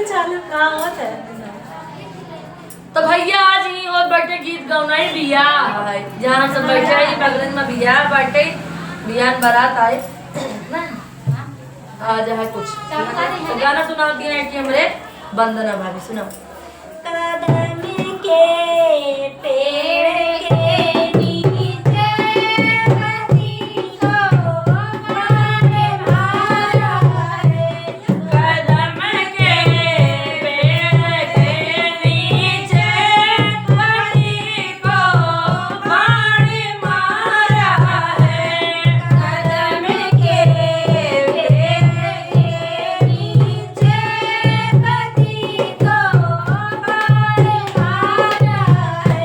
चालू कहाँ होता है? तो भैया आज ही और बर्थडे गीत गौना ही बिया जहाँ हम सब बैठे ही बगल में बिया बर्थडे बियान बारात आए ना आज है कुछ तो गाना सुनाओ दिया है कि हमरे वंदना भाभी सुनाओ। कदम के पेड़ के नीचे बसी को मारे मारा है। कदम के पेड़ के नीचे बसी को मारे मारा है। कदम के पेड़ के नीचे बसी को मारे मारा है।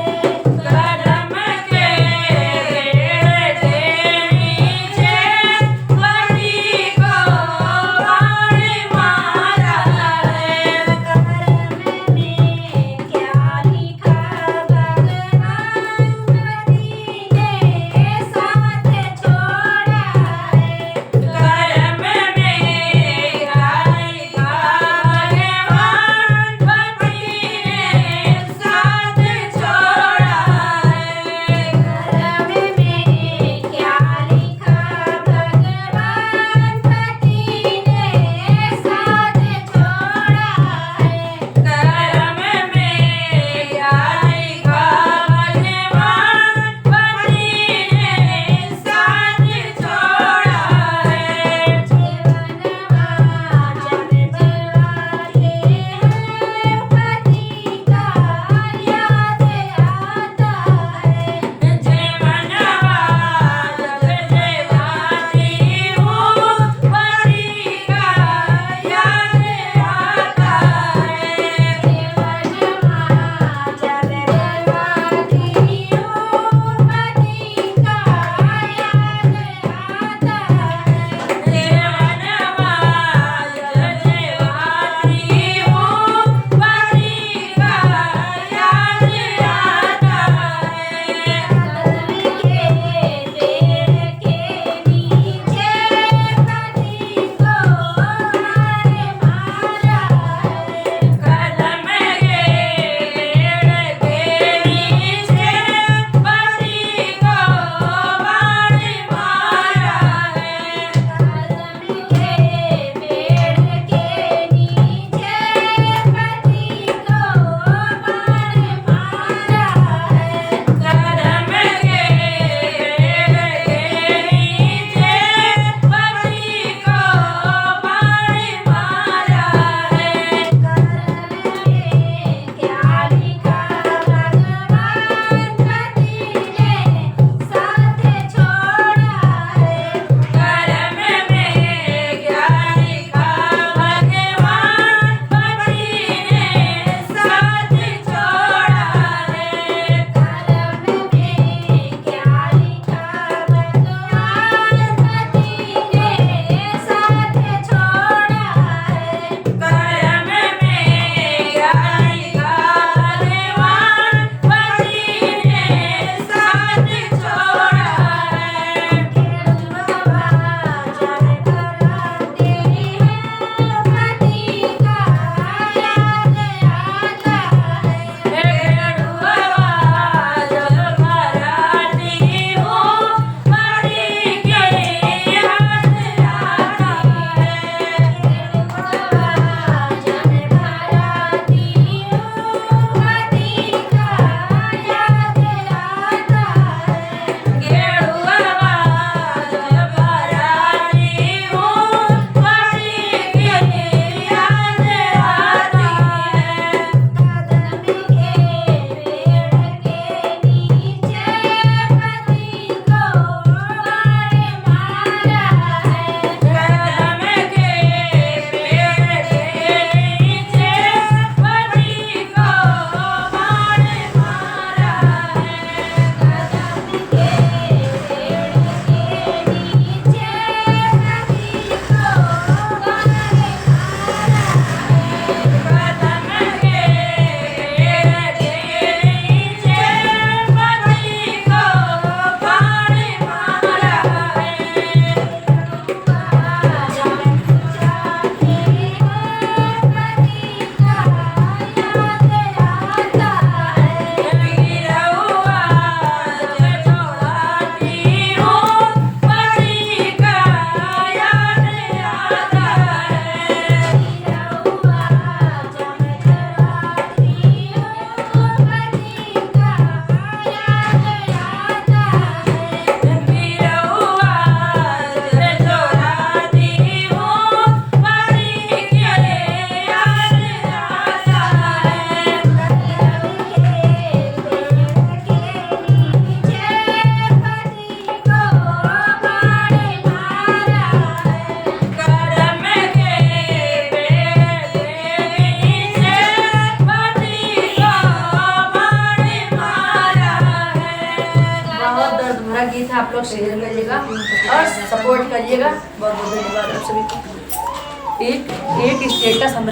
आप लोग शेयर करिएगा और सपोर्ट करिएगा। बहुत बहुत धन्यवाद आप सभी को। एक स्टेटस हम